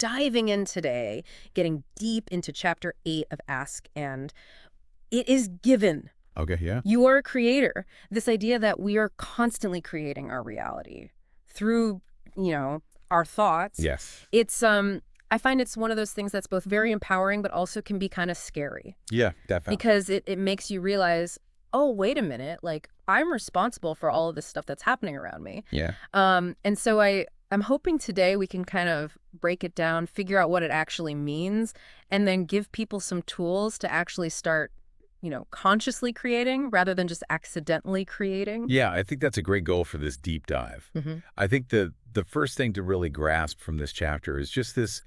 diving in today, getting deep into chapter 8 of Ask, and it is given. Okay, yeah. You are a creator. This idea that we are constantly creating our reality through, our thoughts. Yes. It's I find it's one of those things that's both very empowering but also can be kind of scary Yeah, definitely. because it makes you realize, oh, wait a minute, like I'm responsible for all of this stuff that's happening around me. Yeah. And so I'm hoping today we can kind of break it down, figure out what it actually means, and then give people some tools to actually start consciously creating rather than just accidentally creating. Yeah, I think that's a great goal for this deep dive. Hmm. I think the first thing to really grasp from this chapter is just this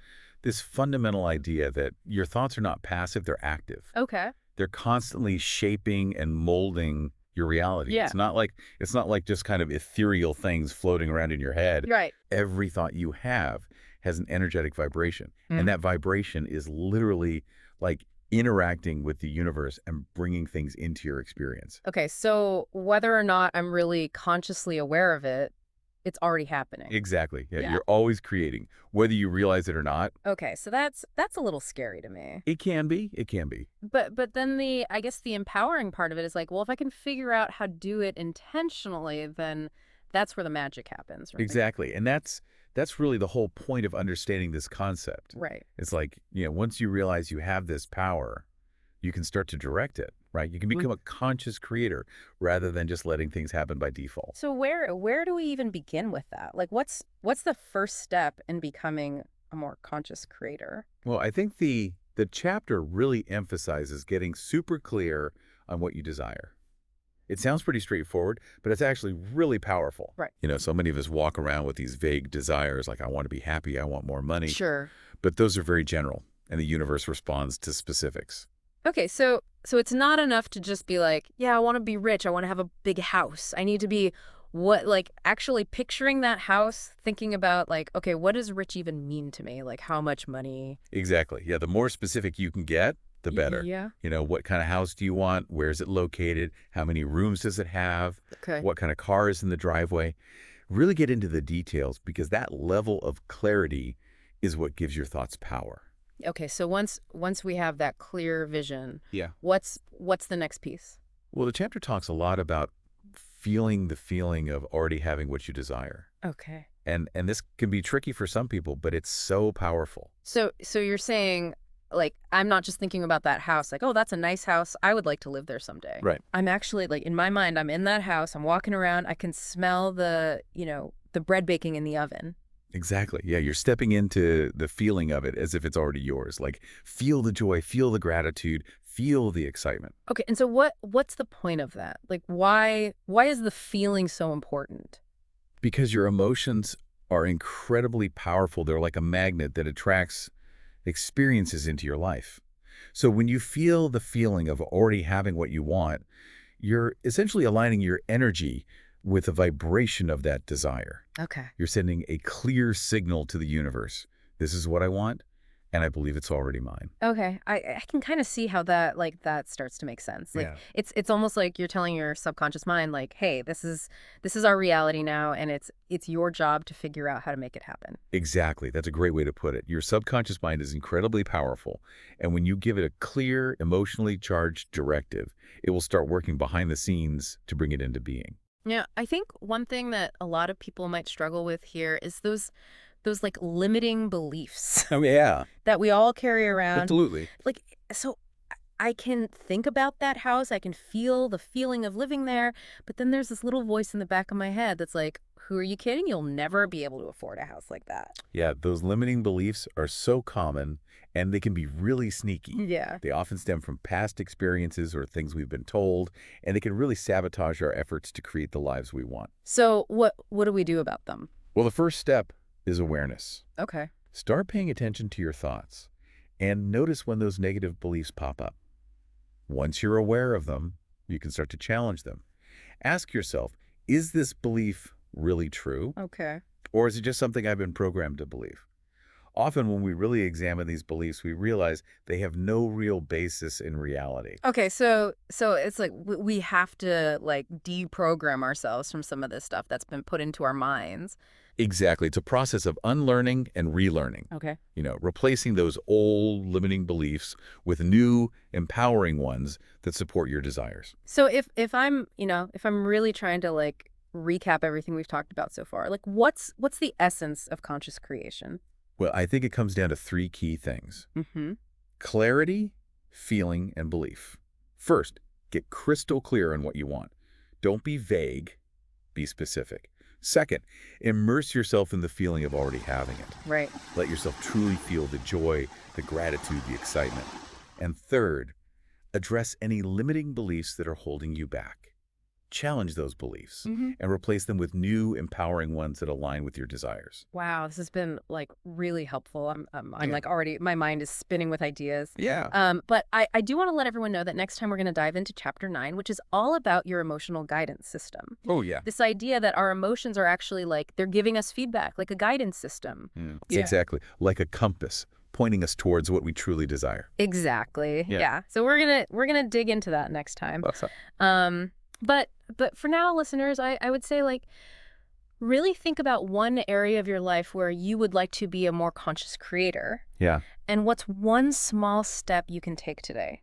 fundamental idea that your thoughts are not passive, they're active. Okay. They're constantly shaping and molding your reality. Yeah. It's not like just kind of ethereal things floating around in your head. Right. Every thought you have has an energetic vibration, Mm. and that vibration is literally like interacting with the universe and bringing things into your experience. Okay, so whether or not I'm really consciously aware of it, it's already happening. Exactly. Yeah, Yeah. you're always creating, whether you realize it or not. Okay, so that's a little scary to me. It can be. It can be. But then I guess the empowering part of it is like, well, if I can figure out how to do it intentionally, then that's where the magic happens, right? Exactly. And that's really the whole point of understanding this concept. Right. It's like, once you realize you have this power, you can start to direct it, right? You can become a conscious creator rather than just letting things happen by default. So where do we even begin with that? Like what's the first step in becoming a more conscious creator? Well, I think the chapter really emphasizes getting super clear on what you desire. It sounds pretty straightforward, but it's actually really powerful. Right. So many of us walk around with these vague desires like, I want to be happy, I want more money. Sure. But those are very general, and the universe responds to specifics. Okay, so it's not enough to just be like, yeah, I want to be rich. I want to have a big house. I need to be actually picturing that house, thinking about like, okay, what does rich even mean to me? Like how much money? Exactly. Yeah, the more specific you can get, the better. Yeah. What kind of house do you want? Where is it located? How many rooms does it have? Okay. What kind of car is in the driveway? Really get into the details because that level of clarity is what gives your thoughts power. Okay, so once we have that clear vision, Yeah. what's the next piece? Well, the chapter talks a lot about feeling the feeling of already having what you desire. Okay. And this can be tricky for some people, but it's so powerful. So you're saying like I'm not just thinking about that house like, oh, that's a nice house. I would like to live there someday. Right. I'm actually like in my mind, I'm in that house. I'm walking around. I can smell the bread baking in the oven. Exactly. Yeah, you're stepping into the feeling of it as if it's already yours. Like feel the joy, feel the gratitude, feel the excitement. Okay, and so what's the point of that? Like why is the feeling so important? Because your emotions are incredibly powerful. They're like a magnet that attracts experiences into your life. So when you feel the feeling of already having what you want, you're essentially aligning your energy with the vibration of that desire. Okay. You're sending a clear signal to the universe. This is what I want, and I believe it's already mine. Okay. I can kind of see how that starts to make sense. Like Yeah. it's almost like you're telling your subconscious mind like, "Hey, this is our reality now and it's your job to figure out how to make it happen." Exactly. That's a great way to put it. Your subconscious mind is incredibly powerful, and when you give it a clear, emotionally charged directive, it will start working behind the scenes to bring it into being. Yeah, I think one thing that a lot of people might struggle with here is those like limiting beliefs Oh, yeah. that we all carry around. Absolutely. Like, so I can think about that house, I can feel the feeling of living there, but then there's this little voice in the back of my head that's like, who are you kidding? You'll never be able to afford a house like that. Yeah, those limiting beliefs are so common, and they can be really sneaky. Yeah. They often stem from past experiences or things we've been told, and they can really sabotage our efforts to create the lives we want. So what do we do about them? Well, the first step is awareness. Okay. Start paying attention to your thoughts and notice when those negative beliefs pop up. Once you're aware of them, you can start to challenge them. Ask yourself, is this belief really true? Okay. Or is it just something I've been programmed to believe? Often when we really examine these beliefs, we realize they have no real basis in reality. Okay, so it's like we have to like deprogram ourselves from some of this stuff that's been put into our minds. Exactly. It's a process of unlearning and relearning. Okay. Replacing those old limiting beliefs with new, empowering ones that support your desires. So if I'm, if I'm really trying to like recap everything we've talked about so far, like what's the essence of conscious creation? Well, I think it comes down to three key things: Mm-hmm. clarity, feeling, and belief. First, get crystal clear on what you want. Don't be vague, be specific. Second, immerse yourself in the feeling of already having it. Right. Let yourself truly feel the joy, the gratitude, the excitement. And third, address any limiting beliefs that are holding you back. Challenge those beliefs Mm-hmm. and replace them with new, empowering ones that align with your desires. Wow, this has been like really helpful. I'm Yeah. like already my mind is spinning with ideas. Yeah. But I do want to let everyone know that next time we're going to dive into chapter 9, which is all about your emotional guidance system. Oh, yeah. This idea that our emotions are actually like they're giving us feedback, like a guidance system. Yeah. Exactly. Like a compass pointing us towards what we truly desire. Exactly. Yeah. Yeah. So we're gonna dig into that next time. Awesome. But for now, listeners, I would say like really think about one area of your life where you would like to be a more conscious creator. Yeah. And what's one small step you can take today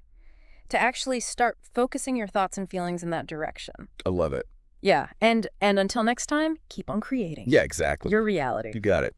to actually start focusing your thoughts and feelings in that direction? I love it. Yeah. And until next time, keep on creating Yeah, exactly. your reality. You got it.